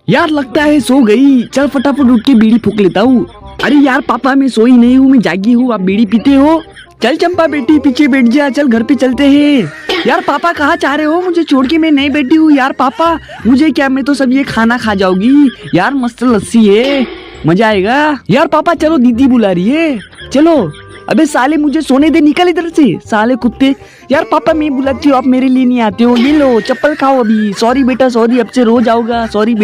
यार लगता है सो गई, चल फटाफट उठ के बीड़ी फूक लेता हूँ। अरे यार पापा मैं सोई नहीं हूँ, मैं जागी हूँ। आप बीड़ी पीते हो? चल चंपा बेटी पीछे बैठ जा, चल घर पे चलते हैं। यार पापा कहाँ चाह रहे हो? मुझे छोड़ के मैं नहीं बैठी हूँ यार पापा। मुझे क्या, मैं तो सब ये खाना खा जाऊंगी यार। मस्त लस्सी है, मजा आएगा। यार पापा चलो, दीदी बुला रही है, चलो। अबे साले मुझे सोने दे, निकल इधर से साले कुत्ते। यार पापा मैं बुलाती हूँ, आप मेरे लिए नहीं आते हो। ये लो चप्पल खाओ अभी। सॉरी बेटा सॉरी, अब से रोज आऊंगा। सॉरी बेटा।